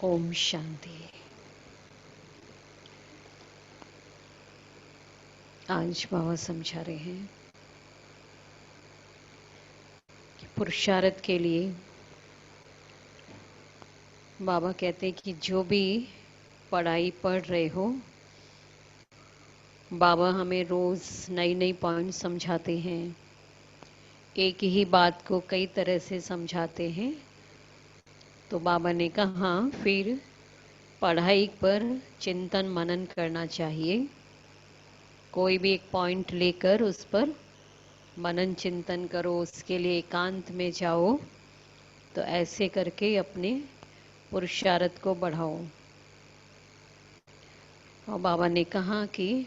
ओम शांति। आज बाबा समझा रहे हैं कि पुरुषार्थ के लिए बाबा कहते हैं कि जो भी पढ़ाई पढ़ रहे हो, बाबा हमें रोज नई नई पॉइंट समझाते हैं। एक ही बात को कई तरह से समझाते हैं। तो बाबा ने कहा फिर पढ़ाई पर चिंतन मनन करना चाहिए। कोई भी एक पॉइंट लेकर उस पर मनन चिंतन करो, उसके लिए एकांत में जाओ। तो ऐसे करके अपने पुरुषार्थ को बढ़ाओ। और बाबा ने कहा कि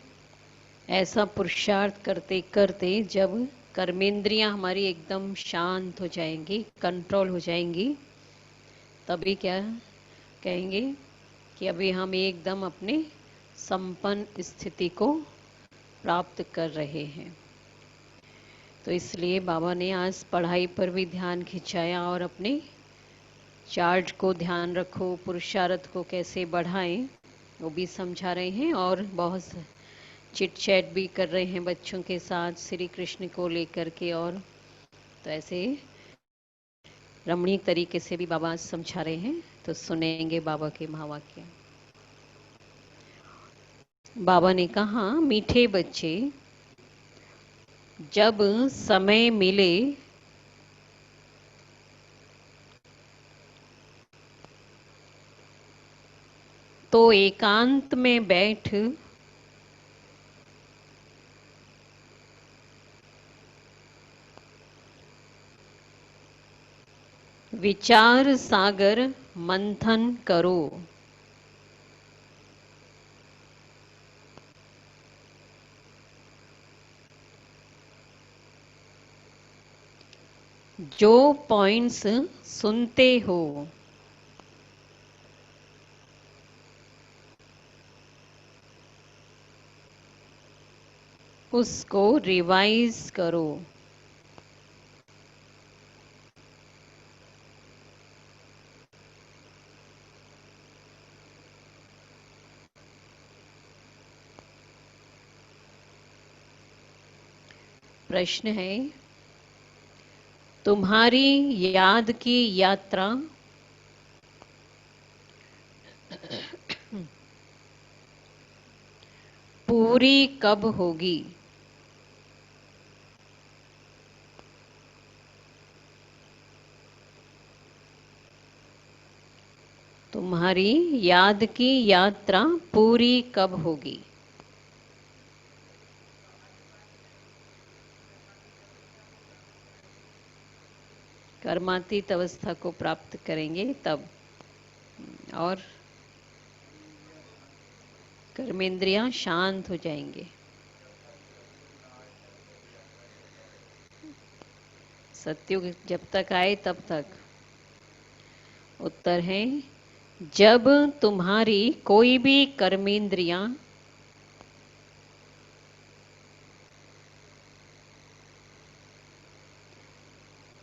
ऐसा पुरुषार्थ करते करते जब कर्मेंद्रियां हमारी एकदम शांत हो जाएंगी, कंट्रोल हो जाएंगी, तभी क्या कहेंगे कि अभी हम एकदम अपने संपन्न स्थिति को प्राप्त कर रहे हैं। तो इसलिए बाबा ने आज पढ़ाई पर भी ध्यान खिंचाया और अपने चार्ज को ध्यान रखो, पुरुषार्थ को कैसे बढ़ाएं वो भी समझा रहे हैं। और बहुत चिट चैट भी कर रहे हैं बच्चों के साथ श्री कृष्ण को लेकर के। और तो ऐसे रमणीक तरीके से भी बाबा समझा रहे हैं। तो सुनेंगे बाबा के महावाक्य। बाबा ने कहा, मीठे बच्चे, जब समय मिले तो एकांत में बैठ विचार सागर मंथन करो। जो पॉइंट्स सुनते हो उसको रिवाइज करो। प्रश्न है, तुम्हारी याद की यात्रा पूरी कब होगी? तुम्हारी याद की यात्रा पूरी कब होगी? कर्मातीत अवस्था को प्राप्त करेंगे तब। और कर्मेंद्रियां शांत हो जाएंगे। सत्युग जब तक आए तब तक। उत्तर है, जब तुम्हारी कोई भी कर्मेंद्रियां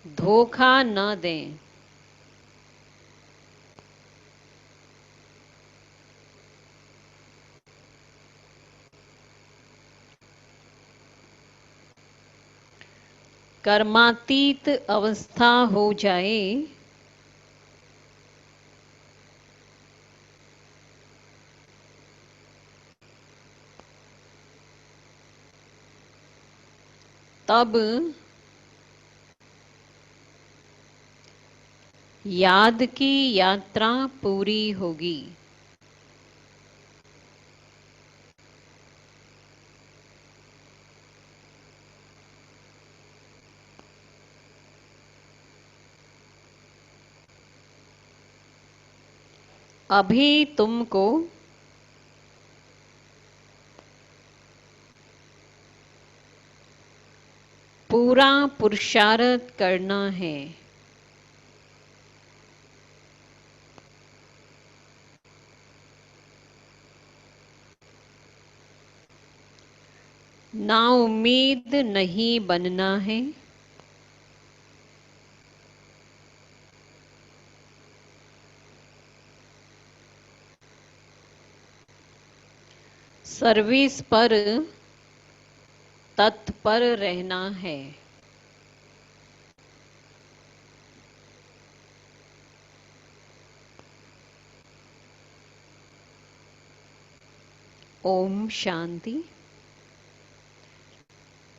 धोखा न दें। कर्मातीत अवस्था हो जाए तब याद की यात्रा पूरी होगी। अभी तुमको पूरा पुरुषार्थ करना है। ना उम्मीद नहीं बनना है। सर्विस पर तत्पर रहना है। ओम शांति।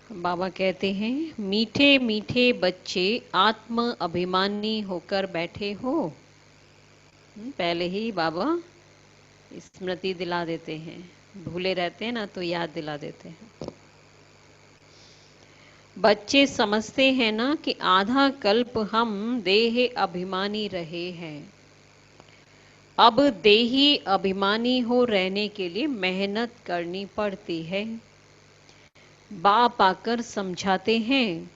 बाबा कहते हैं, मीठे मीठे बच्चे आत्म अभिमानी होकर बैठे हो। पहले ही बाबा स्मृति दिला देते हैं, भूले रहते हैं ना तो याद दिला देते हैं। बच्चे समझते हैं ना कि आधा कल्प हम देह अभिमानी रहे हैं। अब देही अभिमानी हो रहने के लिए मेहनत करनी पड़ती है। बाप आकर समझाते हैं,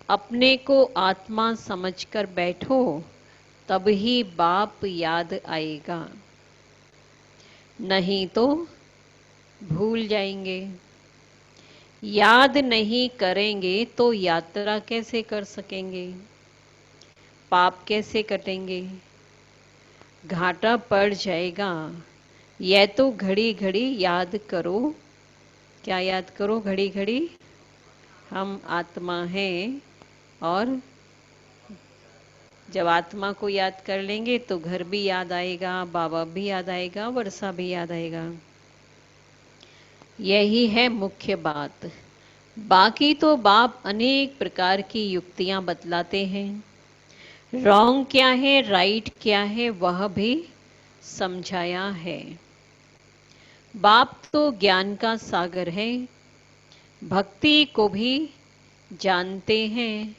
अपने को आत्मा समझकर बैठो, तब ही बाप याद आएगा, नहीं तो भूल जाएंगे। याद नहीं करेंगे तो यात्रा कैसे कर सकेंगे, पाप कैसे कटेंगे, घाटा पड़ जाएगा। यह तो घड़ी घड़ी याद करो। क्या याद करो घड़ी घड़ी? हम आत्मा हैं, और जब आत्मा को याद कर लेंगे तो घर भी याद आएगा, बाबा भी याद आएगा, वर्षा भी याद आएगा। यही है मुख्य बात। बाकी तो बाप अनेक प्रकार की युक्तियां बतलाते हैं। रॉन्ग क्या है, राइट क्या है, वह भी समझाया है। बाप तो ज्ञान का सागर है, भक्ति को भी जानते हैं।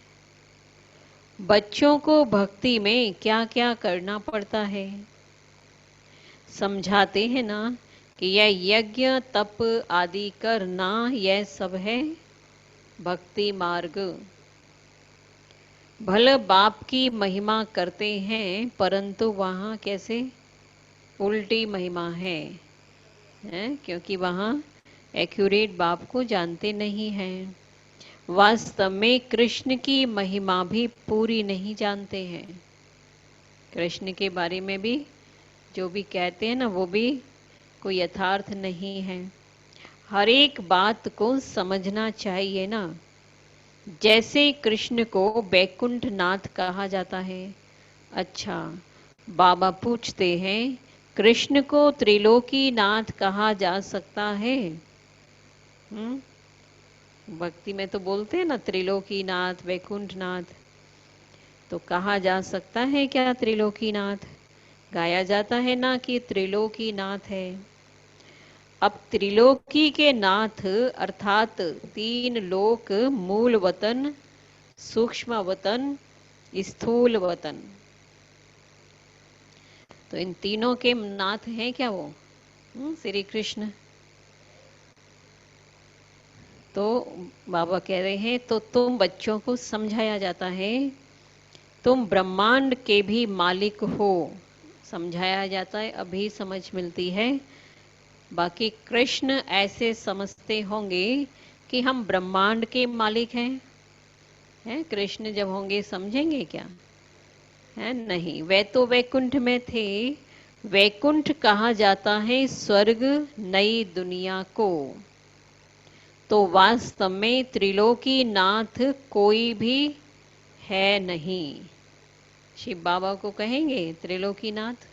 बच्चों को भक्ति में क्या क्या करना पड़ता है समझाते हैं ना, कि यह यज्ञ तप आदि करना, यह सब है भक्ति मार्ग। भले बाप की महिमा करते हैं, परंतु वहाँ कैसे उल्टी महिमा है, क्योंकि वहाँ एक्यूरेट बाप को जानते नहीं हैं। वास्तव में कृष्ण की महिमा भी पूरी नहीं जानते हैं। कृष्ण के बारे में भी जो भी कहते हैं ना, वो भी कोई यथार्थ नहीं है। हर एक बात को समझना चाहिए ना। जैसे कृष्ण को बैकुंठ नाथ कहा जाता है। अच्छा, बाबा पूछते हैं, कृष्ण को त्रिलोकी नाथ कहा जा सकता है? भक्ति में तो बोलते हैं ना त्रिलोकी नाथ, वैकुंठ नाथ। तो कहा जा सकता है क्या त्रिलोकी नाथ? गाया जाता है ना कि त्रिलोकी नाथ है। अब त्रिलोकी के नाथ अर्थात 3 लोक, मूल वतन, सूक्ष्म वतन, स्थूल वतन, तो इन तीनों के नाथ हैं क्या वो? श्री कृष्ण। तो बाबा कह रहे हैं, तो तुम बच्चों को समझाया जाता है, तुम ब्रह्मांड के भी मालिक हो, समझाया जाता है, अभी समझ मिलती है। बाकी कृष्ण ऐसे समझते होंगे कि हम ब्रह्मांड के मालिक हैं कृष्ण जब होंगे समझेंगे क्या? है नहीं, वे तो वैकुंठ में थे। वैकुंठ कहा जाता है स्वर्ग, नई दुनिया को। तो वास्तव में त्रिलोकी नाथ कोई भी है नहीं। शिव बाबा को कहेंगे त्रिलोकी नाथ?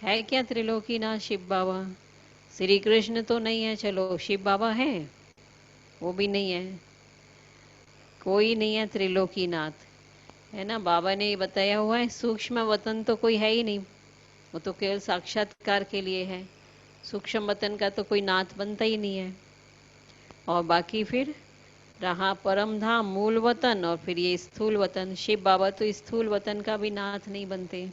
है क्या त्रिलोकी नाथ शिव बाबा? श्री कृष्ण तो नहीं है, चलो शिव बाबा है, वो भी नहीं है, कोई नहीं है त्रिलोकी नाथ, है ना। बाबा ने ये बताया हुआ है, सूक्ष्म वतन तो कोई है ही नहीं, वो तो केवल साक्षात्कार के लिए है। सूक्ष्म वतन का तो कोई नाथ बनता ही नहीं है। और बाकी फिर रहा परम धाम, मूल वतन, और फिर ये स्थूल वतन। शिव बाबा तो स्थूल वतन का भी नाथ नहीं बनते।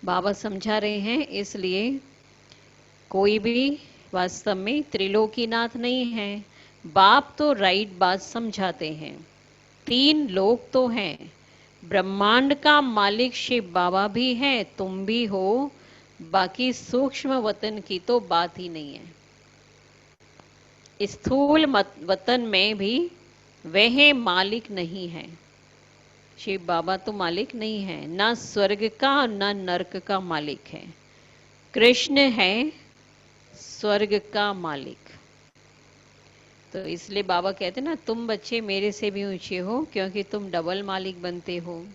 बाबा समझा रहे हैं, इसलिए कोई भी वास्तव में त्रिलोकीनाथ नहीं है। बाप तो राइट बात समझाते हैं। 3 लोक तो हैं, ब्रह्मांड का मालिक शिव बाबा भी है, तुम भी हो। बाकी सूक्ष्म वतन की तो बात ही नहीं है। स्थूल वतन में भी वह मालिक नहीं है। शिव बाबा तो मालिक नहीं है, ना स्वर्ग का ना नरक का मालिक है। कृष्ण है स्वर्ग का मालिक। तो इसलिए बाबा कहते ना, तुम बच्चे मेरे से भी ऊंचे हो, क्योंकि तुम डबल मालिक बनते हो,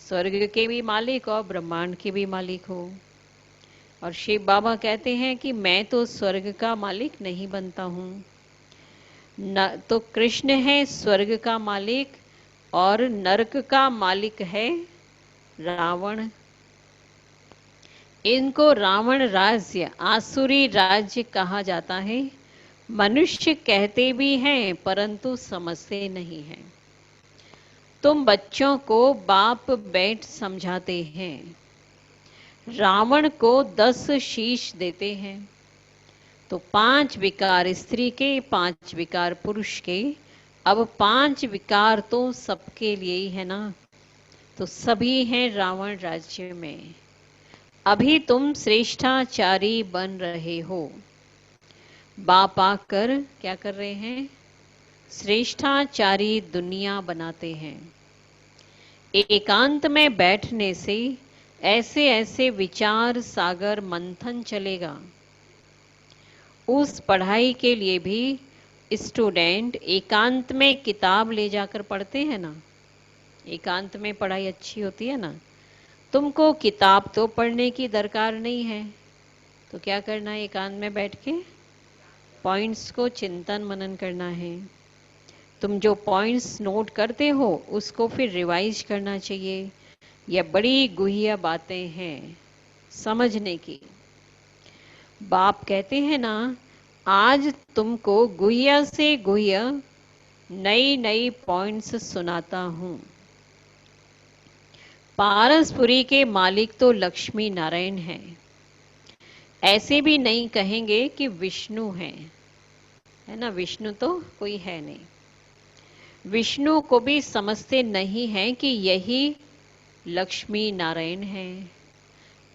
स्वर्ग के भी मालिक और ब्रह्मांड के भी मालिक हो। और शिव बाबा कहते हैं कि मैं तो स्वर्ग का मालिक नहीं बनता हूँ न, तो कृष्ण है स्वर्ग का मालिक और नरक का मालिक है रावण। इनको रावण राज्य, आसुरी राज्य कहा जाता है। मनुष्य कहते भी हैं परंतु समझते नहीं हैं। तुम बच्चों को बाप बैठ समझाते हैं, रावण को 10 शीश देते हैं। तो 5 विकार स्त्री के, 5 विकार पुरुष के। अब 5 विकार तो सबके लिए ही है ना, तो सभी हैं रावण राज्य में। अभी तुम श्रेष्ठाचारी बन रहे हो। बाप आकर क्या कर रहे हैं? श्रेष्ठाचारी दुनिया बनाते हैं। एकांत में बैठने से ऐसे ऐसे विचार सागर मंथन चलेगा। उस पढ़ाई के लिए भी स्टूडेंट एकांत में किताब ले जाकर पढ़ते हैं ना, एकांत में पढ़ाई अच्छी होती है ना। तुमको किताब तो पढ़ने की दरकार नहीं है, तो क्या करना है? एकांत में बैठ के पॉइंट्स को चिंतन मनन करना है। तुम जो पॉइंट्स नोट करते हो उसको फिर रिवाइज करना चाहिए। यह बड़ी गुह्य बातें हैं समझने की। बाप कहते हैं ना, आज तुमको गुह्य से गुह्य नई नई पॉइंट्स सुनाता हूं। पारसपुरी के मालिक तो लक्ष्मी नारायण हैं। ऐसे भी नहीं कहेंगे कि विष्णु हैं, है ना, विष्णु तो कोई है नहीं। विष्णु को भी समझते नहीं हैं कि यही लक्ष्मी नारायण हैं।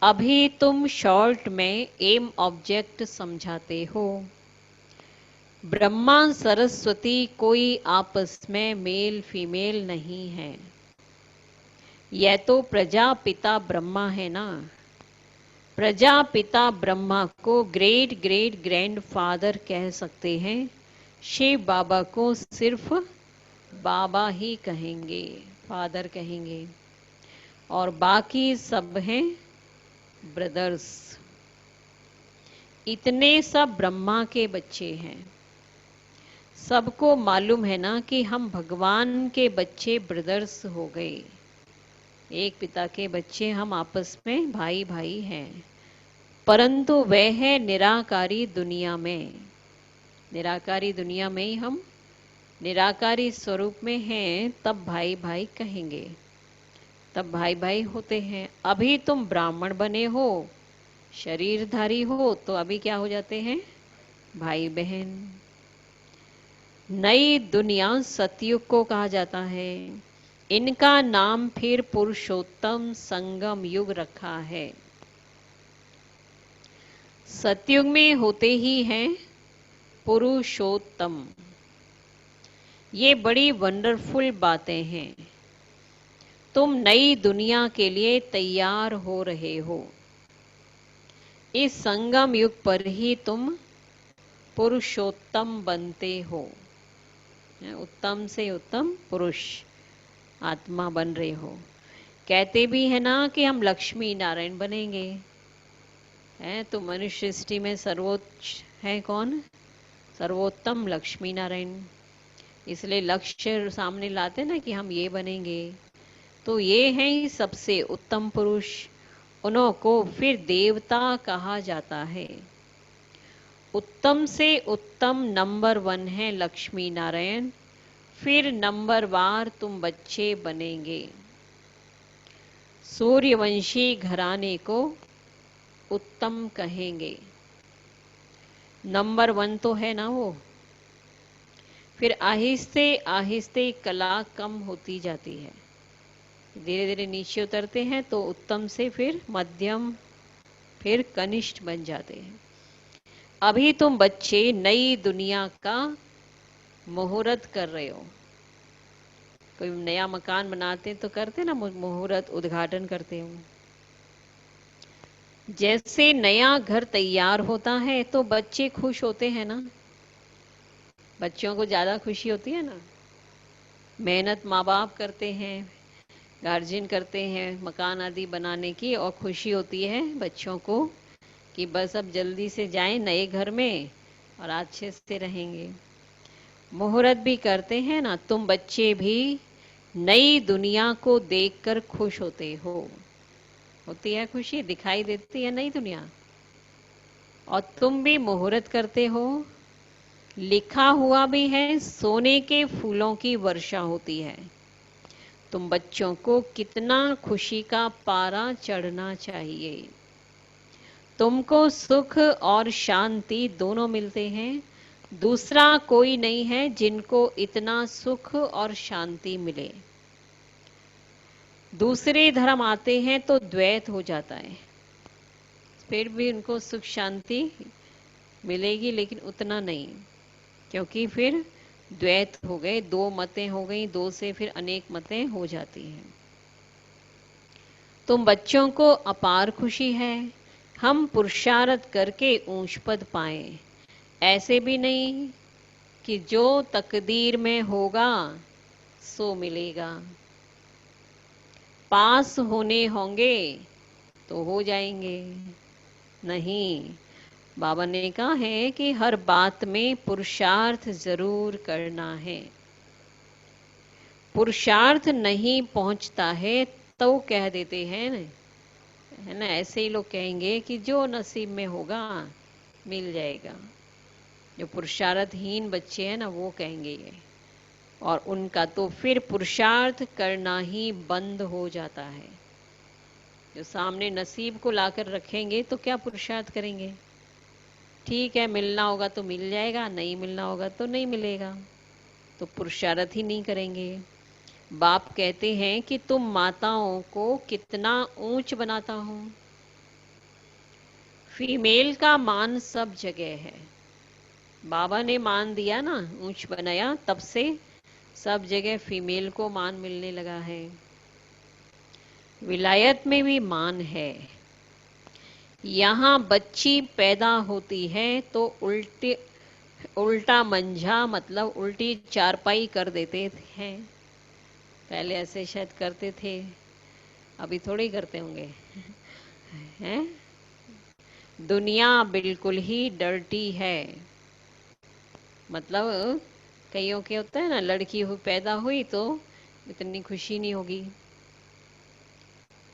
अभी तुम शॉर्ट में एम ऑब्जेक्ट समझाते हो। ब्रह्मा सरस्वती कोई आपस में मेल फीमेल नहीं है। यह तो प्रजापिता ब्रह्मा है ना। प्रजापिता ब्रह्मा को ग्रेट ग्रेट ग्रैंड फादर कह सकते हैं। शिव बाबा को सिर्फ बाबा ही कहेंगे, फादर कहेंगे, और बाकी सब हैं ब्रदर्स। इतने सब ब्रह्मा के बच्चे हैं। सबको मालूम है ना कि हम भगवान के बच्चे ब्रदर्स हो गए। एक पिता के बच्चे हम आपस में भाई भाई हैं। परंतु वह है निराकारी दुनिया में। निराकारी दुनिया में ही हम निराकारी स्वरूप में हैं, तब भाई भाई कहेंगे, तब भाई भाई होते हैं। अभी तुम ब्राह्मण बने हो, शरीरधारी हो, तो अभी क्या हो जाते हैं? भाई बहन। नई दुनिया सतयुग को कहा जाता है। इनका नाम फिर पुरुषोत्तम संगम युग रखा है। सतयुग में होते ही हैं पुरुषोत्तम। ये बड़ी वंडरफुल बातें हैं। तुम नई दुनिया के लिए तैयार हो रहे हो। इस संगम युग पर ही तुम पुरुषोत्तम बनते हो। उत्तम से उत्तम पुरुष आत्मा बन रहे हो। कहते भी है ना कि हम लक्ष्मी नारायण बनेंगे, हैं तो मनुष्य सृष्टि में सर्वोच्च है कौन? सर्वोत्तम लक्ष्मी नारायण। इसलिए लक्ष्य सामने लाते ना कि हम ये बनेंगे, तो ये हैं ही सबसे उत्तम पुरुष। उन्हों को फिर देवता कहा जाता है। उत्तम से उत्तम नंबर 1 है लक्ष्मी नारायण। फिर नंबर वार तुम बच्चे बनेंगे। सूर्यवंशी घराने को उत्तम कहेंगे। नंबर 1 तो है ना वो। फिर आहिस्ते आहिस्ते कला कम होती जाती है, धीरे धीरे नीचे उतरते हैं, तो उत्तम से फिर मध्यम, फिर कनिष्ठ बन जाते हैं। अभी तुम बच्चे नई दुनिया का मुहूर्त कर रहे हो। कोई नया मकान बनाते तो करते ना, मुहूर्त उद्घाटन करते हो। जैसे नया घर तैयार होता है तो बच्चे खुश होते हैं ना, बच्चों को ज्यादा खुशी होती है ना। मेहनत माँ बाप करते हैं, गार्जियन करते हैं मकान आदि बनाने की, और खुशी होती है बच्चों को कि बस अब जल्दी से जाएं नए घर में और अच्छे से रहेंगे। मुहूर्त भी करते हैं ना, तुम बच्चे भी नई दुनिया को देखकर खुश होते हो। होती है खुशी, दिखाई देती है नई दुनिया। और तुम भी मुहूर्त करते हो, लिखा हुआ भी है सोने के फूलों की वर्षा होती है। तुम बच्चों को कितना खुशी का पारा चढ़ना चाहिए। तुमको सुख और शांति दोनों मिलते हैं, दूसरा कोई नहीं है जिनको इतना सुख और शांति मिले। दूसरे धर्म आते हैं तो द्वैत हो जाता है, फिर भी उनको सुख शांति मिलेगी लेकिन उतना नहीं, क्योंकि फिर द्वैत हो गए, दो mateं हो गई, दो से फिर अनेक mateं हो जाती हैं। तुम बच्चों को अपार खुशी है, हम पुरुषार्थ करके ऊंच पद पाएं। ऐसे भी नहीं कि जो तकदीर में होगा सो मिलेगा, पास होने होंगे तो हो जाएंगे। नहीं, बाबा ने कहा है कि हर बात में पुरुषार्थ जरूर करना है। पुरुषार्थ नहीं पहुंचता है तो कह देते हैं ना, है ना, ऐसे ही लोग कहेंगे कि जो नसीब में होगा मिल जाएगा। जो पुरुषार्थहीन बच्चे हैं ना वो कहेंगे ये, और उनका तो फिर पुरुषार्थ करना ही बंद हो जाता है। जो सामने नसीब को लाकर रखेंगे तो क्या पुरुषार्थ करेंगे। ठीक है, मिलना होगा तो मिल जाएगा, नहीं मिलना होगा तो नहीं मिलेगा, तो पुरुषार्थ ही नहीं करेंगे। बाप कहते हैं कि तुम माताओं को कितना ऊंच बनाता हूं। फीमेल का मान सब जगह है, बाबा ने मान दिया ना, ऊंच बनाया, तब से सब जगह फीमेल को मान मिलने लगा है। विलायत में भी मान है। यहाँ बच्ची पैदा होती है तो उल्टा मंझा मतलब उल्टी चारपाई कर देते हैं। पहले ऐसे शायद करते थे, अभी थोड़ी करते होंगे। हैं? दुनिया बिल्कुल ही डर्टी है। मतलब कईयों के होता है ना, लड़की पैदा हुई तो इतनी खुशी नहीं होगी।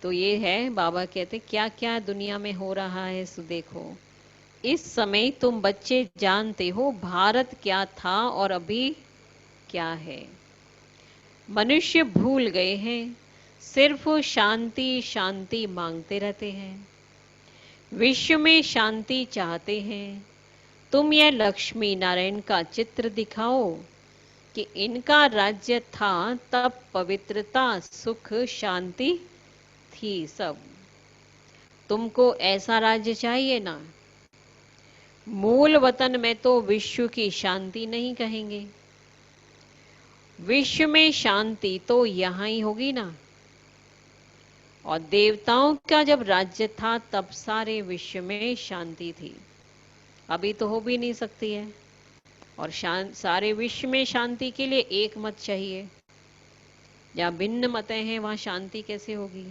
तो ये है, बाबा कहते क्या क्या दुनिया में हो रहा है सो देखो। इस समय तुम बच्चे जानते हो भारत क्या था और अभी क्या है। मनुष्य भूल गए हैं, सिर्फ शांति शांति मांगते रहते हैं, विश्व में शांति चाहते हैं। तुम यह लक्ष्मी नारायण का चित्र दिखाओ कि इनका राज्य था तब पवित्रता सुख शांति थी सब। तुमको ऐसा राज्य चाहिए ना। मूल वतन में तो विश्व की शांति नहीं कहेंगे, विश्व में शांति तो यहां ही होगी ना। और देवताओं का जब राज्य था तब सारे विश्व में शांति थी, अभी तो हो भी नहीं सकती है। और सारे विश्व में शांति के लिए एक मत चाहिए, जहाँ भिन्न मतें हैं वहां शांति कैसे होगी।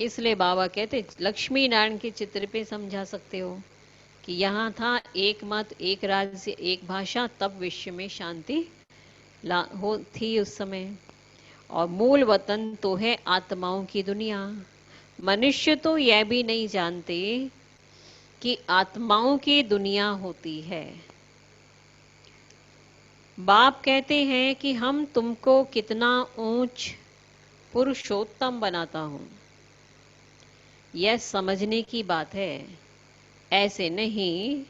इसलिए बाबा कहते लक्ष्मी नारायण के चित्र पे समझा सकते हो कि यहाँ था एक मत, एक राज्य, एक भाषा, तब विश्व में शांति थी उस समय। और मूल वतन तो है आत्माओं की दुनिया। मनुष्य तो यह भी नहीं जानते कि आत्माओं की दुनिया होती है। बाप कहते हैं कि हम तुमको कितना ऊंच पुरुषोत्तम बनाता हूं। यह समझने की बात है, ऐसे नहीं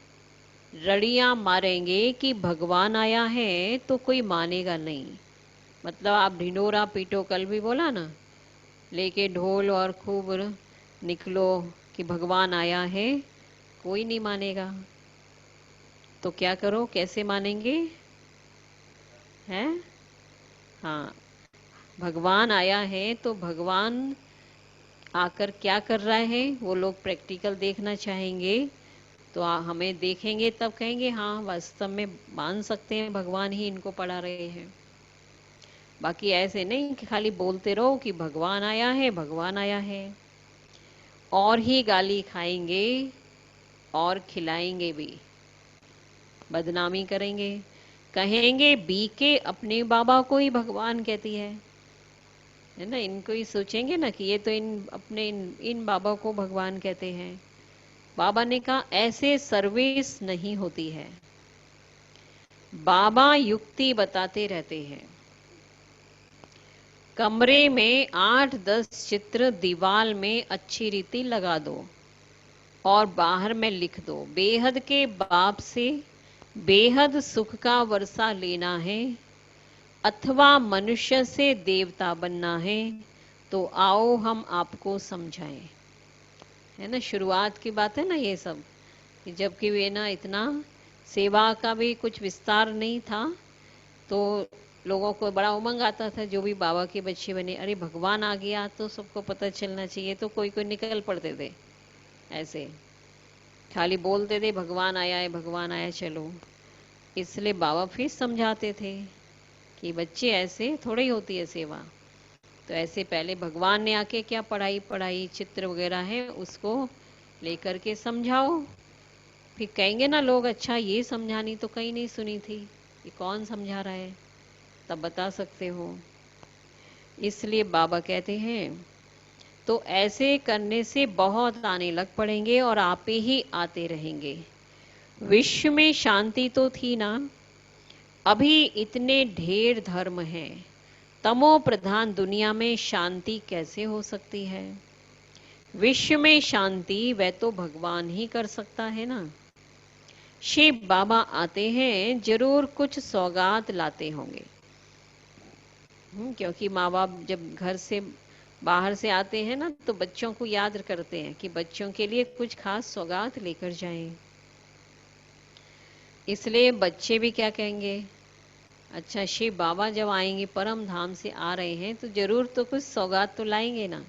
रड़ियां मारेंगे कि भगवान आया है तो कोई मानेगा नहीं। मतलब आप ढिंडोरा पीटो, कल भी बोला ना, लेके ढोल और खूब निकलो कि भगवान आया है, कोई नहीं मानेगा। तो क्या करो, कैसे मानेंगे हैं? हाँ, भगवान आया है तो भगवान आकर क्या कर रहा है वो लोग प्रैक्टिकल देखना चाहेंगे। तो हमें देखेंगे तब कहेंगे हाँ वास्तव में मान सकते हैं भगवान ही इनको पढ़ा रहे हैं। बाकी ऐसे नहीं कि खाली बोलते रहो कि भगवान आया है भगवान आया है, और ही गाली खाएंगे और खिलाएंगे भी, बदनामी करेंगे, कहेंगे बी के अपने बाबा को ही भगवान कहती है ना। इनको ही सोचेंगे ना कि ये तो इन बाबा को भगवान कहते हैं। बाबा ने कहा ऐसे सर्विस नहीं होती है। बाबा युक्ति बताते रहते हैं। कमरे में 8-10 चित्र दीवाल में अच्छी रीति लगा दो और बाहर में लिख दो, बेहद के बाप से बेहद सुख का वर्षा लेना है अथवा मनुष्य से देवता बनना है तो आओ हम आपको समझाएं। है ना, शुरुआत की बात है ना ये सब, कि जबकि वे ना इतना सेवा का भी कुछ विस्तार नहीं था, तो लोगों को बड़ा उमंग आता था जो भी बाबा के बच्चे बने, अरे भगवान आ गया तो सबको पता चलना चाहिए, तो कोई कोई निकल पड़ते थे ऐसे, खाली बोलते थे भगवान आया है भगवान आया चलो। इसलिए बाबा फिर समझाते थे कि बच्चे ऐसे थोड़ी होती है सेवा। तो ऐसे पहले भगवान ने आके क्या पढ़ाई पढ़ाई चित्र वगैरह है उसको लेकर के समझाओ। फिर कहेंगे ना लोग अच्छा ये समझानी तो कहीं नहीं सुनी थी, ये कौन समझा रहा है, तब बता सकते हो। इसलिए बाबा कहते हैं तो ऐसे करने से बहुत आने लग पड़ेंगे और आप ही आते रहेंगे। विश्व में शांति तो थी ना, अभी इतने ढेर धर्म हैं, तमो प्रधान दुनिया में शांति कैसे हो सकती है। विश्व में शांति वह तो भगवान ही कर सकता है ना। शिव बाबा आते हैं जरूर कुछ सौगात लाते होंगे। क्योंकि माँ बाप जब घर से बाहर से आते हैं ना तो बच्चों को याद करते हैं कि बच्चों के लिए कुछ खास सौगात लेकर जाएं। इसलिए बच्चे भी क्या कहेंगे, अच्छा शिव बाबा जब आएंगे परम धाम से आ रहे हैं तो जरूर तो कुछ सौगात तो लाएंगे ना।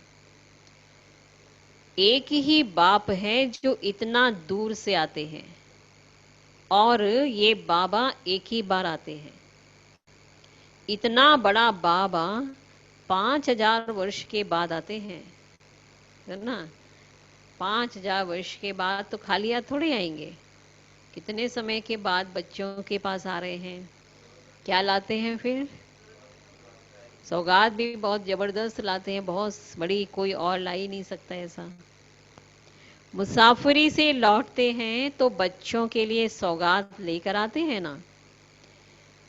एक ही बाप है जो इतना दूर से आते हैं और ये बाबा एक ही बार आते हैं। इतना बड़ा बाबा 5000 वर्ष के बाद आते हैं, है ना। 5000 वर्ष के बाद तो खाली हाथ थोड़े आएंगे, कितने समय के बाद बच्चों के पास आ रहे हैं। क्या लाते हैं फिर, सौगात भी बहुत जबरदस्त लाते हैं, बहुत बड़ी, कोई और ला ही नहीं सकता ऐसा। मुसाफिरी से लौटते हैं तो बच्चों के लिए सौगात लेकर आते हैं ना।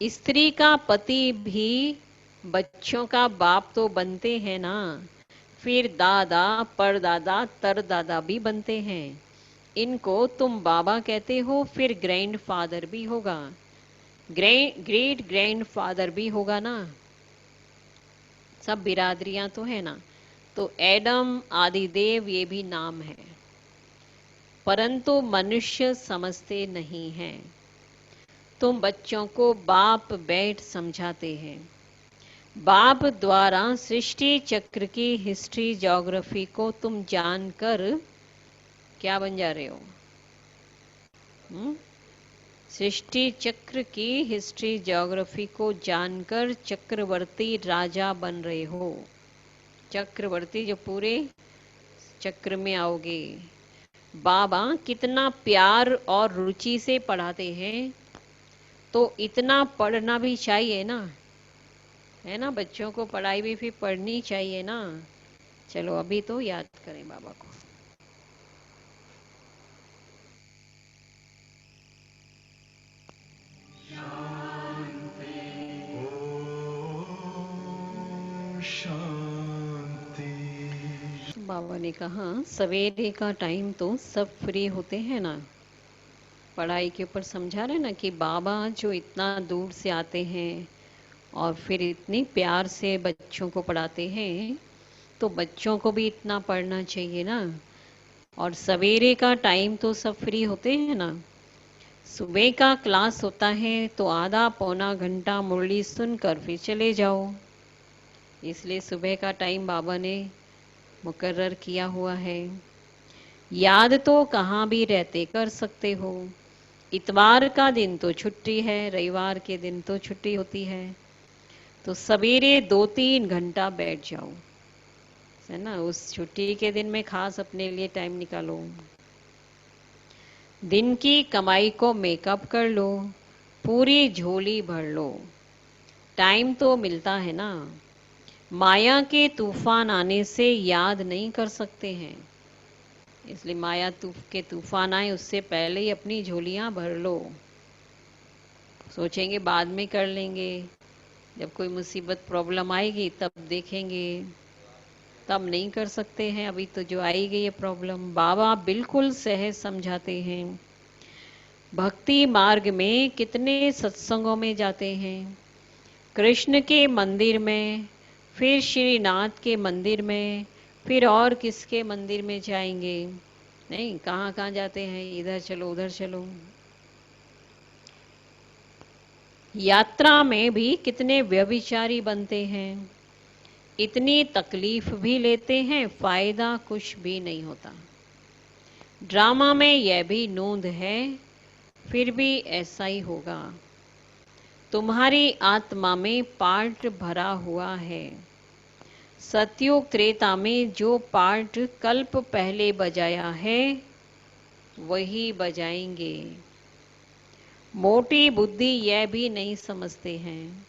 स्त्री का पति भी बच्चों का बाप तो बनते हैं ना, फिर दादा परदादा तरदादा भी बनते हैं। इनको तुम बाबा कहते हो, फिर ग्रैंड फादर भी होगा, ग्रेट ग्रैंड फादर भी होगा ना। सब बिरादरियां तो है ना। तो एडम आदिदेव ये भी नाम है, परंतु मनुष्य समझते नहीं हैं। तुम बच्चों को बाप बैठ समझाते हैं। बाप द्वारा सृष्टि चक्र की हिस्ट्री ज्योग्राफी को तुम जानकर क्या बन जा रहे हो, सृष्टि चक्र की हिस्ट्री ज्योग्राफी को जानकर चक्रवर्ती राजा बन रहे हो। चक्रवर्ती जो पूरे चक्र में आओगे। बाबा कितना प्यार और रुचि से पढ़ाते हैं, तो इतना पढ़ना भी चाहिए ना, है ना। बच्चों को पढ़ाई भी फिर पढ़नी चाहिए ना। चलो अभी तो याद करें बाबा को। बाबा ने कहा सवेरे का टाइम तो सब फ्री होते हैं ना, पढ़ाई के ऊपर समझा रहे ना कि बाबा जो इतना दूर से आते हैं और फिर इतनी प्यार से बच्चों को पढ़ाते हैं, तो बच्चों को भी इतना पढ़ना चाहिए ना। और सवेरे का टाइम तो सब फ्री होते हैं ना, सुबह का क्लास होता है तो आधा पौना घंटा मुरली सुनकर फिर चले जाओ। इसलिए सुबह का टाइम बाबा ने मुकर्रर किया हुआ है। याद तो कहाँ भी रहते कर सकते हो। इतवार का दिन तो छुट्टी है, रविवार के दिन तो छुट्टी होती है, तो सवेरे 2-3 घंटा बैठ जाओ, है ना। उस छुट्टी के दिन में खास अपने लिए टाइम निकालो। दिन की कमाई को मेकअप कर लो, पूरी झोली भर लो। टाइम तो मिलता है ना। माया के तूफान आने से याद नहीं कर सकते हैं, इसलिए माया के तूफान आए उससे पहले ही अपनी झोलियां भर लो। सोचेंगे बाद में कर लेंगे, जब कोई मुसीबत प्रॉब्लम आएगी तब देखेंगे, तब नहीं कर सकते हैं। अभी तो जो आई गई है प्रॉब्लम, बाबा बिल्कुल सहज समझाते हैं। भक्ति मार्ग में कितने सत्संगों में जाते हैं, कृष्ण के मंदिर में, फिर श्रीनाथ के मंदिर में, फिर और किसके मंदिर में जाएंगे, नहीं कहाँ कहाँ जाते हैं, इधर चलो उधर चलो। यात्रा में भी कितने व्यभिचारी बनते हैं, इतनी तकलीफ भी लेते हैं, फायदा कुछ भी नहीं होता। ड्रामा में यह भी नोंद है, फिर भी ऐसा ही होगा। तुम्हारी आत्मा में पार्ट भरा हुआ है। सतयुग त्रेता में जो पार्ट कल्प पहले बजाया है वही बजाएंगे। मोटी बुद्धि यह भी नहीं समझते हैं,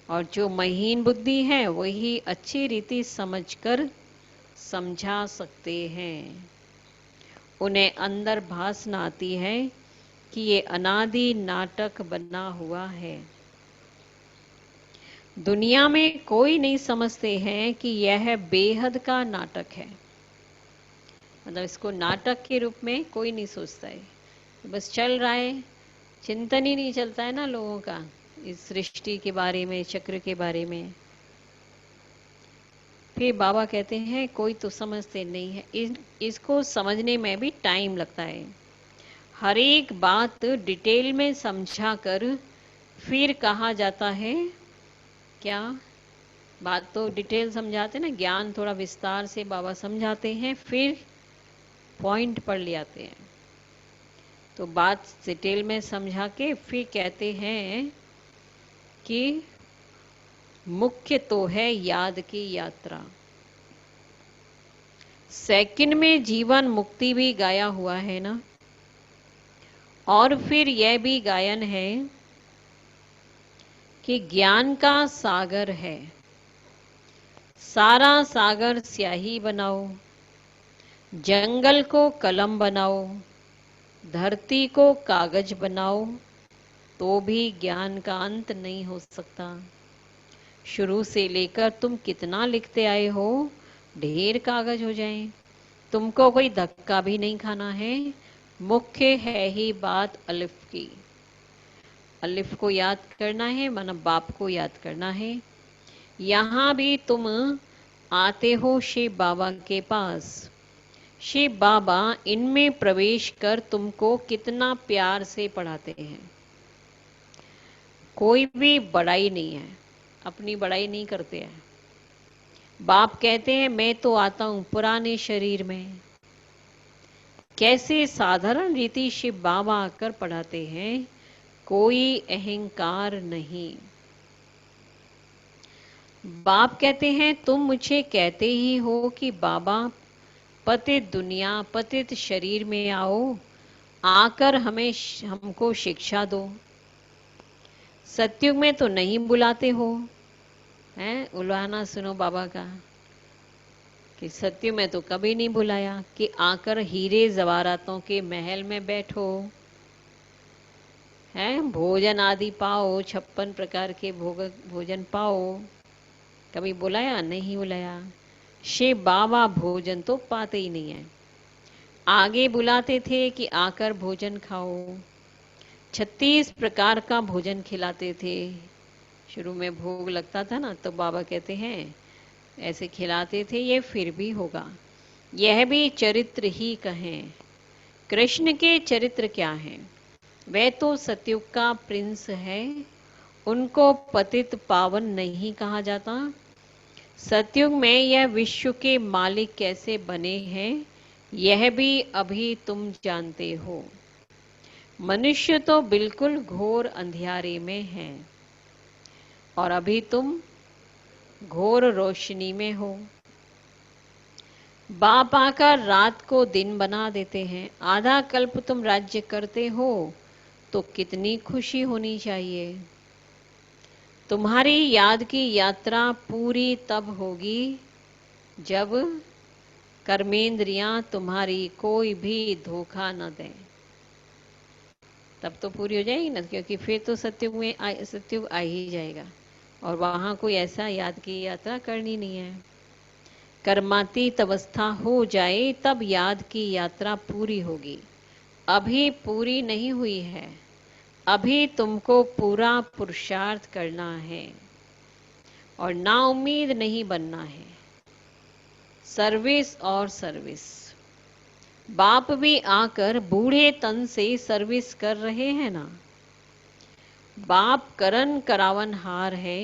और जो महीन बुद्धि है वही अच्छी रीति समझकर समझा सकते हैं। उन्हें अंदर भासना आती है कि ये अनादि नाटक बना हुआ है। दुनिया में कोई नहीं समझते हैं कि यह बेहद का नाटक है, मतलब इसको नाटक के रूप में कोई नहीं सोचता है, बस चल रहा है। चिंतन ही नहीं चलता है ना लोगों का इस सृष्टि के बारे में, चक्र के बारे में। फिर बाबा कहते हैं कोई तो समझते नहीं है। इसको समझने में भी टाइम लगता है। हर एक बात डिटेल में समझा कर फिर कहा जाता है, क्या बात तो डिटेल समझाते ना, ज्ञान थोड़ा विस्तार से बाबा समझाते हैं, फिर पॉइंट पर ले आते हैं। तो बात डिटेल में समझा के फिर कहते हैं कि मुख्य तो है याद की यात्रा। सेकंड में जीवन मुक्ति भी गाया हुआ है ना, और फिर यह भी गायन है कि ज्ञान का सागर है, सारा सागर स्याही बनाओ, जंगल को कलम बनाओ, धरती को कागज बनाओ, तो भी ज्ञान का अंत नहीं हो सकता। शुरू से लेकर तुम कितना लिखते आए हो, ढेर कागज हो जाएं, तुमको कोई धक्का भी नहीं खाना है। मुख्य है ही बात अलिफ की। अलिफ को याद करना है, माना बाप को याद करना है। यहाँ भी तुम आते हो शिव बाबा के पास, शिव बाबा इनमें प्रवेश कर तुमको कितना प्यार से पढ़ाते हैं। कोई भी बड़ाई नहीं है, अपनी बड़ाई नहीं करते हैं। बाप कहते हैं मैं तो आता हूं पुराने शरीर में। कैसे साधारण रीति शिव बाबा आकर पढ़ाते हैं, कोई अहंकार नहीं। बाप कहते हैं तुम मुझे कहते ही हो कि बाबा पतित दुनिया, पतित शरीर में आओ, आकर हमको शिक्षा दो। सत्युग में तो नहीं बुलाते हो, हैं उलाहना सुनो बाबा का कि सत्य में तो कभी नहीं बुलाया कि आकर हीरे जवारातों के महल में बैठो, हैं भोजन आदि पाओ, 56 प्रकार के भोजन पाओ। कभी बुलाया? नहीं बुलाया। शिव बाबा भोजन तो पाते ही नहीं है। आगे बुलाते थे कि आकर भोजन खाओ, 36 प्रकार का भोजन खिलाते थे। शुरू में भोग लगता था ना, तो बाबा कहते हैं ऐसे खिलाते थे, ये फिर भी होगा। यह भी चरित्र ही कहें। कृष्ण के चरित्र क्या हैं? वह तो सतयुग का प्रिंस है, उनको पतित पावन नहीं कहा जाता। सतयुग में यह विश्व के मालिक कैसे बने हैं, यह भी अभी तुम जानते हो। मनुष्य तो बिल्कुल घोर अंधियारे में है और अभी तुम घोर रोशनी में हो। बाप आकर रात को दिन बना देते हैं। आधा कल्प तुम राज्य करते हो तो कितनी खुशी होनी चाहिए। तुम्हारी याद की यात्रा पूरी तब होगी जब कर्मेंद्रियां तुम्हारी कोई भी धोखा न दें। तब तो पूरी हो जाएगी ना, क्योंकि फिर तो सत्युग आ ही जाएगा और वहां कोई ऐसा याद की यात्रा करनी नहीं है। कर्मातीत अवस्था हो जाए तब याद की यात्रा पूरी होगी। अभी पूरी नहीं हुई है। अभी तुमको पूरा पुरुषार्थ करना है और ना उम्मीद नहीं बनना है। सर्विस और सर्विस। बाप भी आकर बूढ़े तन से सर्विस कर रहे हैं ना। बाप करन करावन हार है।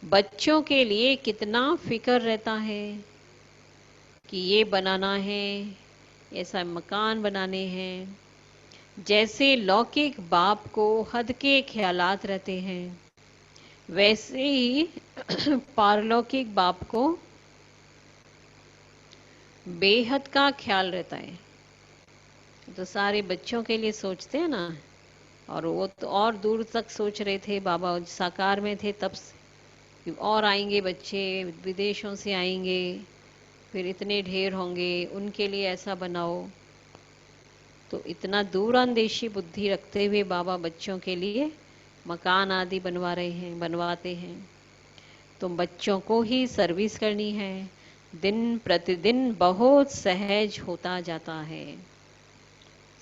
बच्चों के लिए कितना फिक्र रहता है कि ये बनाना है, ऐसा मकान बनाने हैं। जैसे लौकिक बाप को हद के ख्यालात रहते हैं, वैसे ही पारलौकिक बाप को बेहद का ख्याल रहता है। तो सारे बच्चों के लिए सोचते हैं ना, और वो तो और दूर तक सोच रहे थे बाबा साकार में थे तब से, कि और आएंगे बच्चे, विदेशों से आएंगे, फिर इतने ढेर होंगे, उनके लिए ऐसा बनाओ। तो इतना दूरअंदेशी बुद्धि रखते हुए बाबा बच्चों के लिए मकान आदि बनवा रहे हैं, बनवाते हैं। तो बच्चों को ही सर्विस करनी है। दिन प्रतिदिन बहुत सहज होता जाता है।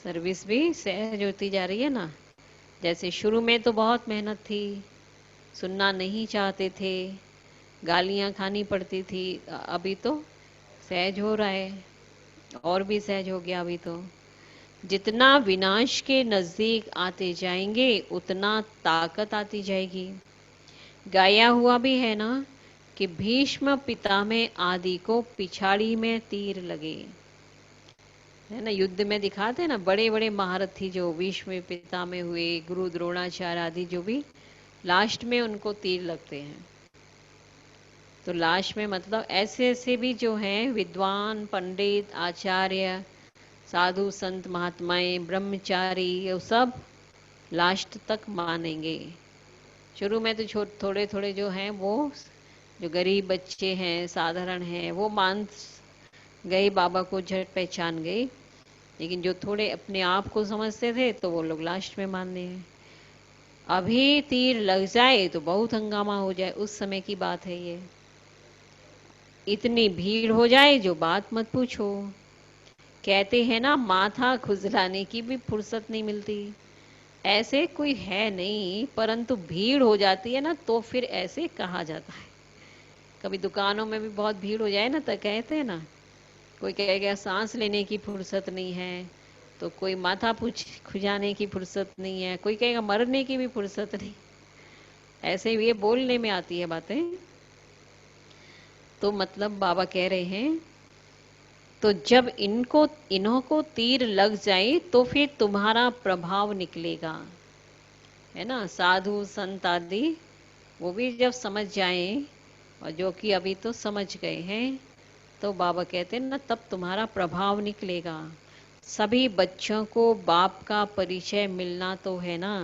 सर्विस भी सहज होती जा रही है ना। जैसे शुरू में तो बहुत मेहनत थी, सुनना नहीं चाहते थे, गालियां खानी पड़ती थी। अभी तो सहज हो रहा है, और भी सहज हो गया। अभी तो जितना विनाश के नजदीक आते जाएंगे उतना ताकत आती जाएगी। गाया हुआ भी है ना कि भीष्म पितामह आदि को पिछाड़ी में तीर लगे, है ना। युद्ध में दिखाते हैं ना, बड़े बड़े महारथी जो भीष्म पितामह हुए, गुरु द्रोणाचार्य आदि, जो भी लास्ट में उनको तीर लगते हैं। तो लास्ट में मतलब ऐसे ऐसे भी जो हैं विद्वान, पंडित, आचार्य, साधु, संत, महात्माएं, ब्रह्मचारी, ये सब लास्ट तक मानेंगे। शुरू में तो थोड़े थोड़े जो हैं, वो जो गरीब बच्चे हैं, साधारण हैं, वो मान गए, बाबा को झट पहचान गए। लेकिन जो थोड़े अपने आप को समझते थे तो वो लोग लास्ट में मानने हैं। अभी तीर लग जाए तो बहुत हंगामा हो जाए, उस समय की बात है ये। इतनी भीड़ हो जाए जो बात मत पूछो। कहते हैं ना, माथा खुजलाने की भी फुर्सत नहीं मिलती। ऐसे कोई है नहीं, परंतु भीड़ हो जाती है ना तो फिर ऐसे कहा जाता है। कभी दुकानों में भी बहुत भीड़ हो जाए ना तो कहते हैं ना, कोई कहेगा सांस लेने की फुर्सत नहीं है, तो कोई माथा खुजाने की फुर्सत नहीं है, कोई कहेगा मरने की भी फुर्सत नहीं। ऐसे ये बोलने में आती है बातें। तो मतलब बाबा कह रहे हैं, तो जब इन्हों को तीर लग जाए तो फिर तुम्हारा प्रभाव निकलेगा, है ना। साधु संत आदि वो भी जब समझ जाएं, और जो कि अभी तो समझ गए हैं, तो बाबा कहते हैं ना, तब तुम्हारा प्रभाव निकलेगा। सभी बच्चों को बाप का परिचय मिलना तो है ना।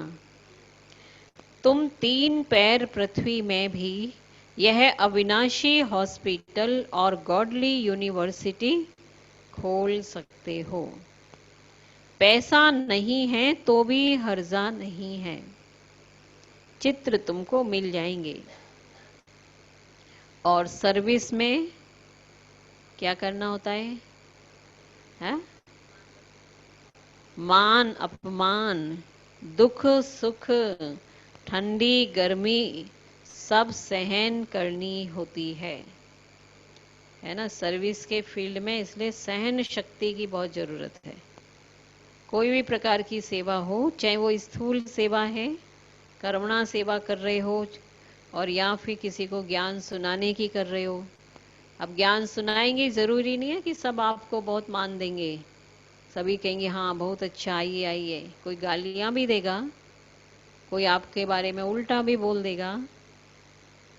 तुम 3 पैर पृथ्वी में भी यह अविनाशी हॉस्पिटल और गॉडली यूनिवर्सिटी खोल सकते हो। पैसा नहीं है तो भी हर्जा नहीं है, चित्र तुमको मिल जाएंगे। और सर्विस में क्या करना होता है? मान अपमान, दुख सुख, ठंडी गर्मी सब सहन करनी होती है ना। सर्विस के फील्ड में इसलिए सहन शक्ति की बहुत जरूरत है। कोई भी प्रकार की सेवा हो, चाहे वो स्थूल सेवा है, करुणा सेवा कर रहे हो, और या फिर किसी को ज्ञान सुनाने की कर रहे हो। अब ज्ञान सुनाएंगे, जरूरी नहीं है कि सब आपको बहुत मान देंगे, सभी कहेंगे हाँ बहुत अच्छा, आइए आइए। कोई गालियां भी देगा, कोई आपके बारे में उल्टा भी बोल देगा,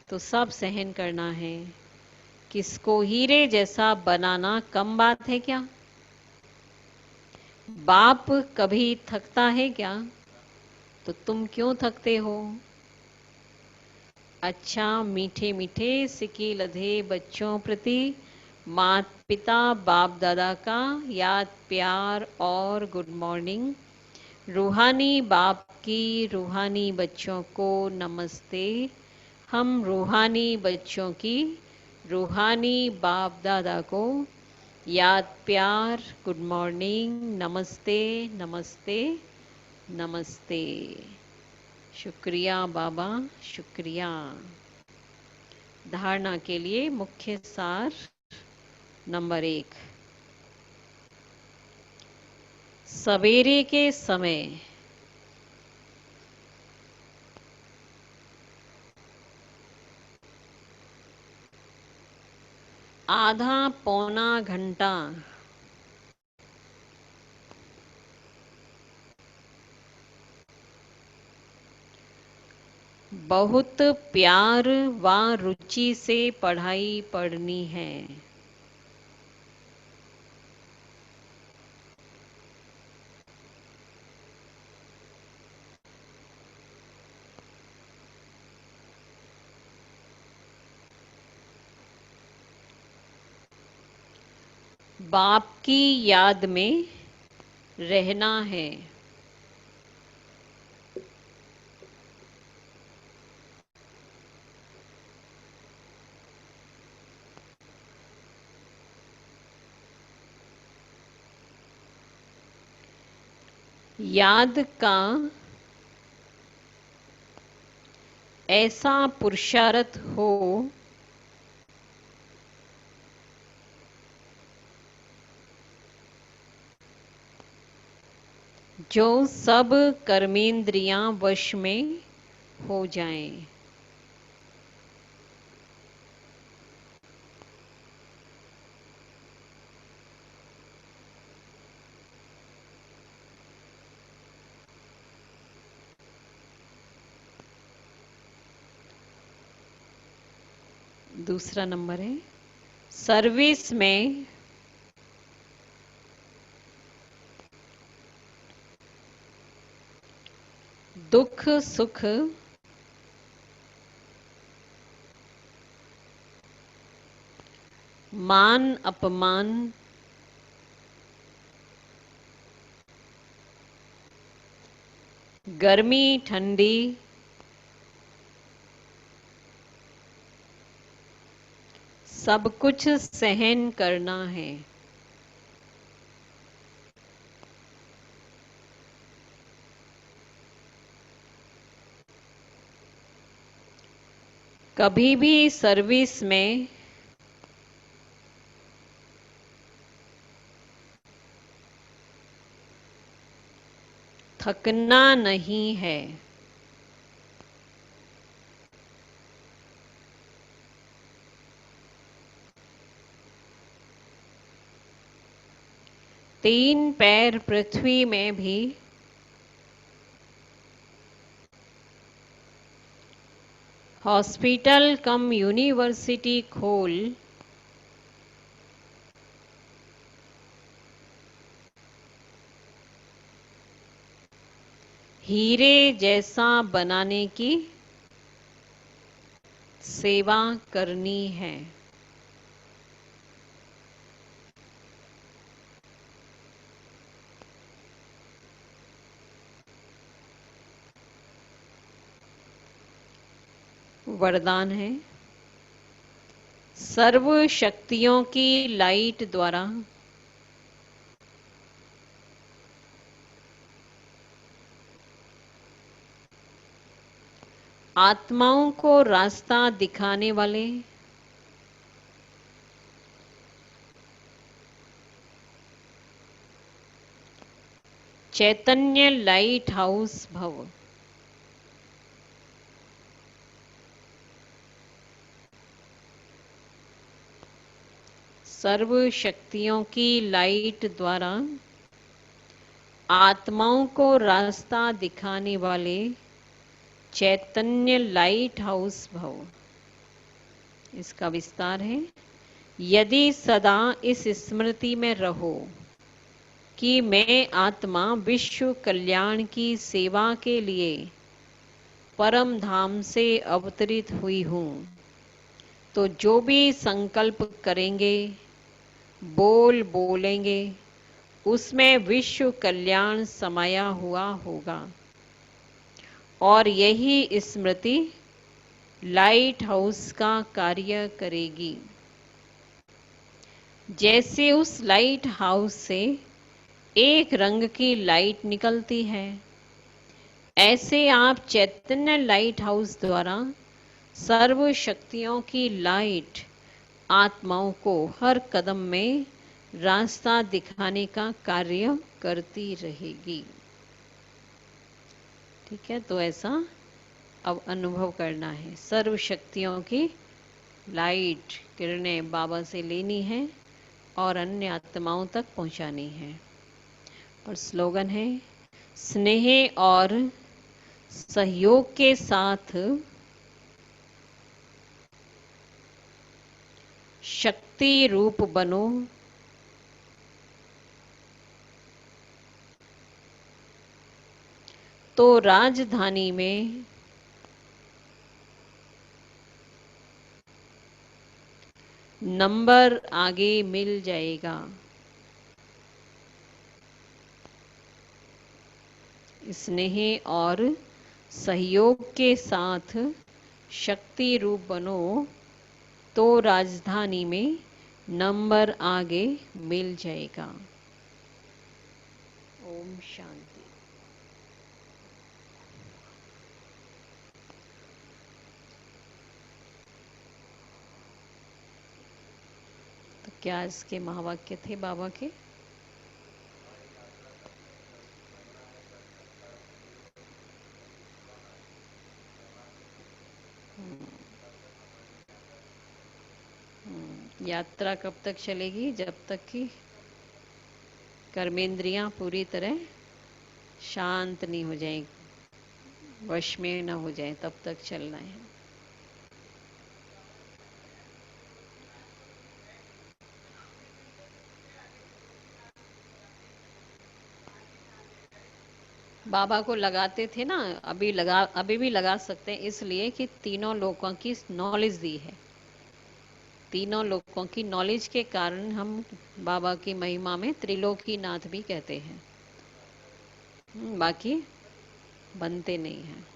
तो सब सहन करना है। किसको हीरे जैसा बनाना कम बात है क्या? बाप कभी थकता है क्या? तो तुम क्यों थकते हो? अच्छा, मीठे मीठे सिक्के लधे बच्चों प्रति मात पिता बाप दादा का याद प्यार और गुड मॉर्निंग। रूहानी बाप की रूहानी बच्चों को नमस्ते। हम रूहानी बच्चों की रूहानी बाप दादा को याद प्यार गुड मॉर्निंग, नमस्ते नमस्ते नमस्ते। शुक्रिया बाबा, शुक्रिया। धारणा के लिए मुख्य सार नंबर 1। सवेरे के समय आधा पौना घंटा बहुत प्यार व रुचि से पढ़ाई पढ़नी है। बाप की याद में रहना है। याद का ऐसा पुरुषार्थ हो जो सब कर्मेंद्रियां वश में हो जाएं। दूसरा नंबर है सर्विस में दुख सुख मान अपमान गर्मी ठंडी सब कुछ सहन करना है। कभी भी सर्विस में थकना नहीं है। तीन पैर पृथ्वी में भी हॉस्पिटल कम यूनिवर्सिटी खोल हीरे जैसा बनाने की सेवा करनी है। वरदान है सर्व शक्तियों की लाइट द्वारा आत्माओं को रास्ता दिखाने वाले चैतन्य लाइट हाउस भव। सर्व शक्तियों की लाइट द्वारा आत्माओं को रास्ता दिखाने वाले चैतन्य लाइट हाउस भव। इसका विस्तार है, यदि सदा इस स्मृति में रहो कि मैं आत्मा विश्व कल्याण की सेवा के लिए परम धाम से अवतरित हुई हूँ, तो जो भी संकल्प करेंगे, बोलेंगे, उसमें विश्व कल्याण समाया हुआ होगा। और यही स्मृति लाइट हाउस का कार्य करेगी। जैसे उस लाइट हाउस से एक रंग की लाइट निकलती है, ऐसे आप चैतन्य लाइट हाउस द्वारा सर्व शक्तियों की लाइट आत्माओं को हर कदम में रास्ता दिखाने का कार्य करती रहेगी। ठीक है, तो ऐसा अब अनुभव करना है। सर्व शक्तियों की लाइट किरणें बाबा से लेनी है और अन्य आत्माओं तक पहुंचानी है। और स्लोगन है, स्नेह और सहयोग के साथ शक्ति रूप बनो, तो राजधानी में नंबर आगे मिल जाएगा। स्नेह और सहयोग के साथ शक्ति रूप बनो, तो राजधानी में नंबर आगे मिल जाएगा। ओम शांति। तो क्या इसके महावाक्य थे बाबा के? यात्रा कब तक चलेगी? जब तक कि कर्मेंद्रियां पूरी तरह शांत नहीं हो जाए, वश में न हो जाए, तब तक चलना है। बाबा को लगाते थे ना, अभी भी लगा सकते हैं, इसलिए कि तीनों लोगों की नॉलेज दी है। तीनों लोगों की नॉलेज के कारण हम बाबा की महिमा में त्रिलोकीनाथ भी कहते हैं। बाकी बनते नहीं हैं।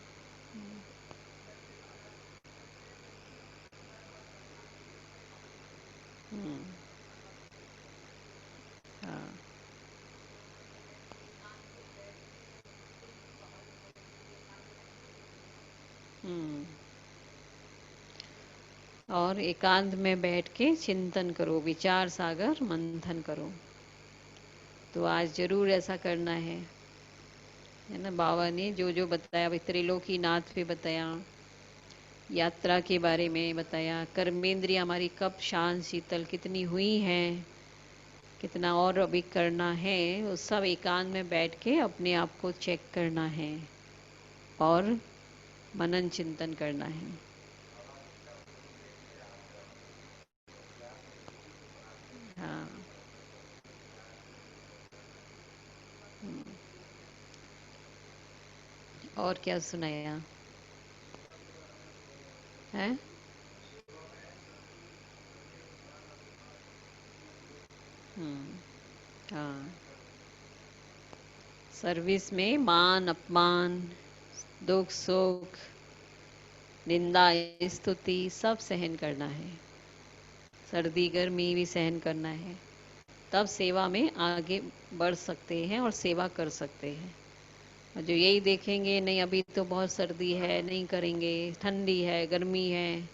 हाँ। और एकांत में बैठ के चिंतन करो, विचार सागर मंथन करो। तो आज जरूर ऐसा करना है ना। बाबा ने जो जो बताया, त्रिलोकीनाथ पे बताया, यात्रा के बारे में बताया, कर्मेंद्रिय हमारी कब शांत शीतल कितनी हुई हैं, कितना और अभी करना है, वो सब एकांत में बैठ के अपने आप को चेक करना है और मनन चिंतन करना है। हाँ। और क्या सुनाया है? हाँ। सर्विस में मान अपमान, दुख सुख, निंदा स्तुति सब सहन करना है। सर्दी गर्मी भी सहन करना है, तब सेवा में आगे बढ़ सकते हैं और सेवा कर सकते हैं। और जो यही देखेंगे नहीं अभी तो बहुत सर्दी है, नहीं करेंगे, ठंडी है, गर्मी है,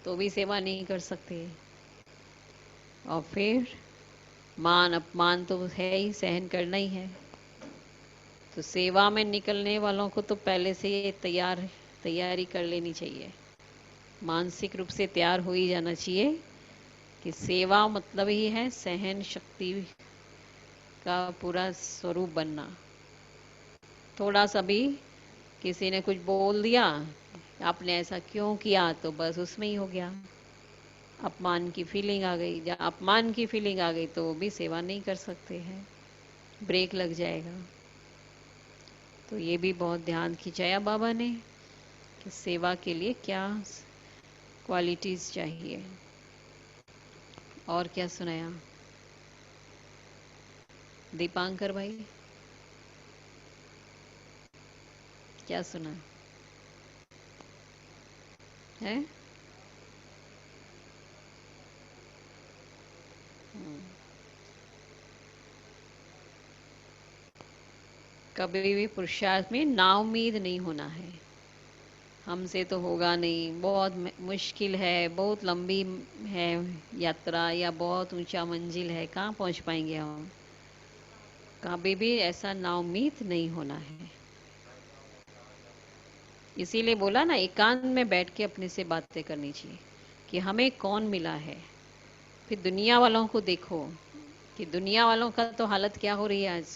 तो भी सेवा नहीं कर सकते। और फिर मान अपमान तो है ही, सहन करना ही है। तो सेवा में निकलने वालों को तो पहले से ये तैयारी कर लेनी चाहिए, मानसिक रूप से तैयार हो ही जाना चाहिए कि सेवा मतलब ही है सहन शक्ति का पूरा स्वरूप बनना। थोड़ा सा भी किसी ने कुछ बोल दिया, आपने ऐसा क्यों किया, तो बस उसमें ही हो गया, अपमान की फीलिंग आ गई। जब अपमान की फीलिंग आ गई तो वो भी सेवा नहीं कर सकते हैं, ब्रेक लग जाएगा। तो ये भी बहुत ध्यान खिंचाया बाबा ने कि सेवा के लिए क्या क्वालिटीज चाहिए। और क्या सुनाया दीपांकर भाई, क्या सुना है? कभी भी पुरुषार्थ में नाउम्मीद नहीं होना है, हमसे तो होगा नहीं, बहुत मुश्किल है, बहुत लंबी है यात्रा, या बहुत ऊंचा मंजिल है, कहाँ पहुंच पाएंगे हम। कभी भी ऐसा नाउम्मीद नहीं होना है। इसीलिए बोला ना, एकांत में बैठ के अपने से बातें करनी चाहिए कि हमें कौन मिला है। फिर दुनिया वालों को देखो कि दुनिया वालों का तो हालत क्या हो रही है आज।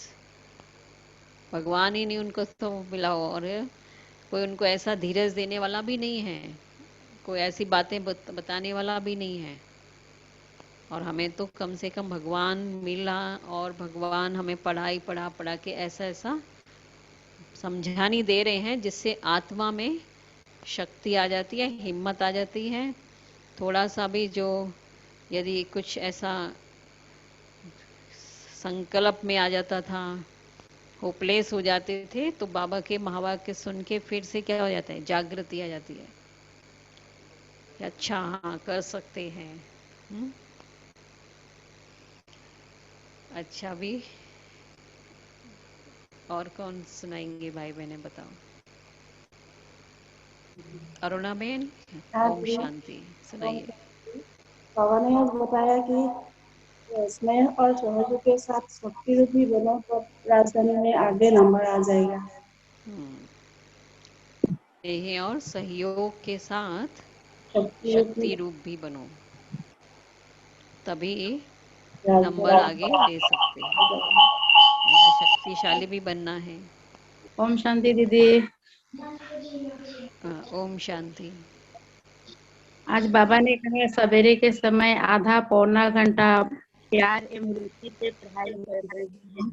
भगवान ही नहीं उनको तो मिला हो, और कोई उनको ऐसा धीरज देने वाला भी नहीं है, कोई ऐसी बातें बताने वाला भी नहीं है। और हमें तो कम से कम भगवान मिला, और भगवान हमें पढ़ा के ऐसा ऐसा समझानी दे रहे हैं जिससे आत्मा में शक्ति आ जाती है, हिम्मत आ जाती है। थोड़ा सा भी जो यदि कुछ ऐसा संकल्प में आ जाता था, होपलेस हो जाते थे, तो बाबा के महावाक्य सुन के फिर से क्या हो जाता है, जागृति आ जाती है कि अच्छा हाँ कर सकते हैं। अच्छा भी। और कौन सुनाएंगे भाई बहने, बताओ। अरुणा बहन, हाँ ओम जी। शांति, सुनाइए। बाबा ने आज बताया कि स्नेह और सहयोग के साथ शक्ति रूपी बनो तो राजधानी में आगे नंबर आ जाएगा। स्नेह और सहयोग के साथ शक्ति रूपी शक्ति रूप भी बनो, तभी नंबर आगे राजधानी। ले सकते हैं, ऐसा शक्तिशाली भी बनना है। ओम शांति दीदी। ओम शांति। आज बाबा ने कहा सवेरे के समय आधा पौना घंटा प्यार एवं रुचि से पढ़ाई कर रही है।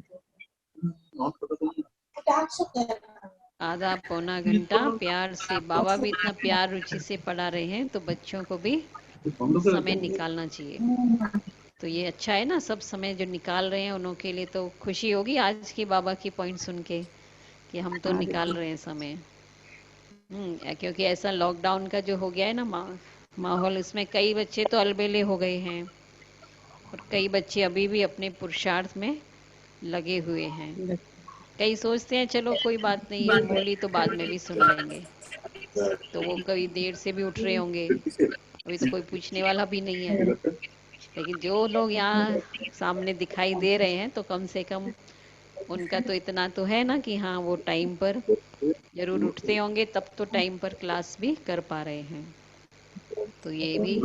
आधा पौना घंटा प्यार से, बाबा भी इतना प्यार रुचि से पढ़ा रहे हैं, तो बच्चों को भी समय निकालना चाहिए। तो ये अच्छा है ना, सब समय जो निकाल रहे हैं उन्हों के लिए तो खुशी होगी आज की बाबा की पॉइंट सुन के कि हम तो निकाल रहे हैं समय। क्योंकि ऐसा लॉकडाउन का जो हो गया है ना माहौल, इसमें कई बच्चे तो अलबेले हो गए हैं, और कई बच्चे अभी भी अपने पुरुषार्थ में लगे हुए हैं। कई सोचते हैं चलो कोई बात नहीं है, बोली तो बाद में भी सुन लेंगे, तो वो कभी देर से भी उठ रहे होंगे, अभी तो कोई पूछने वाला भी नहीं है। लेकिन जो लोग यहाँ सामने दिखाई दे रहे हैं, तो कम से कम उनका तो इतना तो है ना कि हाँ वो टाइम पर जरूर उठते होंगे, तब तो टाइम पर क्लास भी कर पा रहे हैं। तो ये भी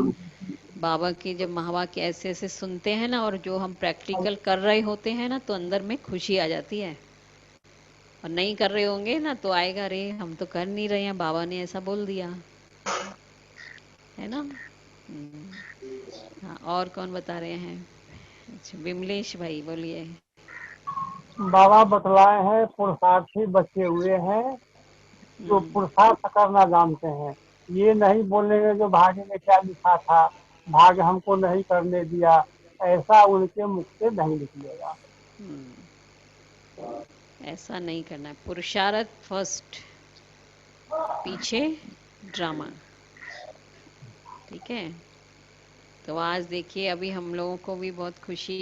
बाबा के जब महावाक्य ऐसे ऐसे सुनते हैं ना, और जो हम प्रैक्टिकल कर रहे होते हैं ना, तो अंदर में खुशी आ जाती है। और नहीं कर रहे होंगे ना तो आएगा, अरे हम तो कर नहीं रहे हैं, बाबा ने ऐसा बोल दिया है ना। हाँ, और कौन बता रहे हैं? अच्छा, विमलेश भाई बोलिए। बाबा बतलाए हैं पुरुषार्थी बचे हुए हैं जो पुरुषार्थ करना जानते हैं। ये नहीं बोलेंगे जो भाग्य में क्या लिखा था, भाग्य हमको नहीं करने दिया, ऐसा उनके मुख से नहीं निकलेगा। ऐसा नहीं करना है, पुरुषार्थ फर्स्ट, पीछे ड्रामा। ठीक है। तो आज देखिए, अभी हम लोगों को भी बहुत खुशी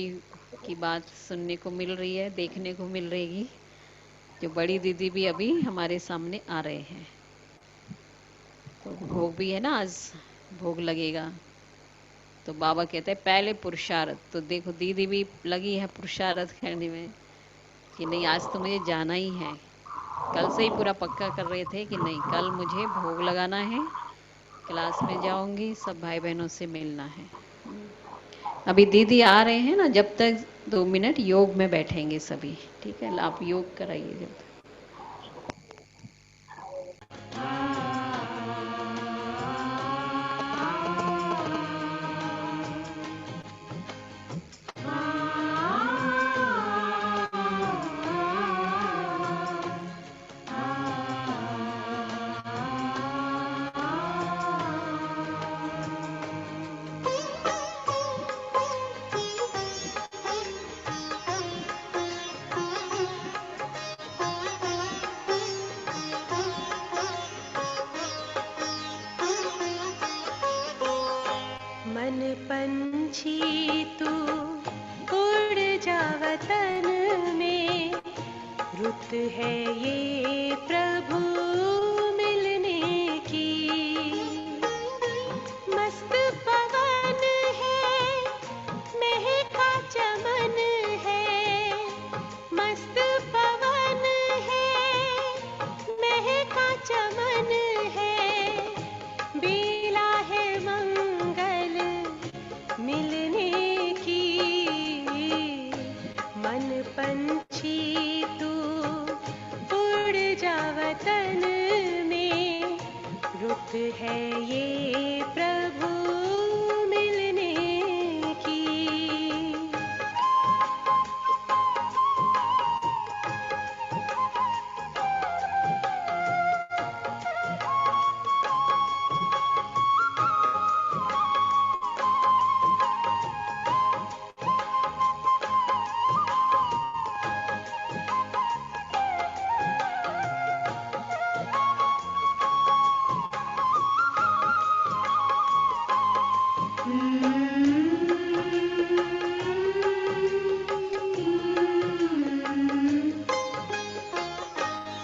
की बात सुनने को मिल रही है, देखने को मिल रही, जो बड़ी दीदी भी अभी हमारे सामने आ रहे हैं। तो भोग भी है ना आज, भोग लगेगा। तो बाबा कहते हैं पहले पुरुषार्थ, तो देखो दीदी भी लगी है पुरुषार्थ करने में कि नहीं आज तो मुझे जाना ही है। कल से ही पूरा पक्का कर रहे थे कि नहीं कल मुझे भोग लगाना है, क्लास में जाऊंगी, सब भाई बहनों से मिलना है। अभी दीदी आ रहे हैं ना, जब तक 2 मिनट योग में बैठेंगे सभी, ठीक है? आप योग कराइए जब तक। मन पंछी तू उड़ जा वतन में, रुत है ये प्रभु मिलने की। मस्त पवन है महका चमन है, मस्त पवन है महका चमन है, बेला है मंगल मिलने की। मन पंछी तू उड़ जा वतन में, रुत है ये प्रभु मिलने की।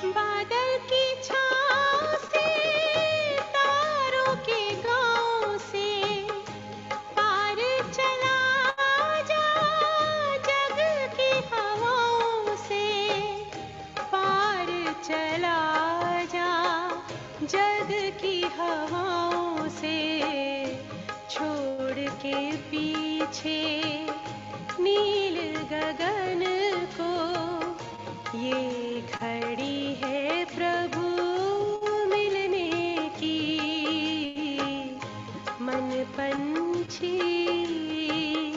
बादल की छाँव से, तारों के गाँव से, पार चला जा जग की हवाओं से, पार चला जा जग की हवाओं से, छोड़ के पीछे नील गगन को, ये घड़ी है प्रभु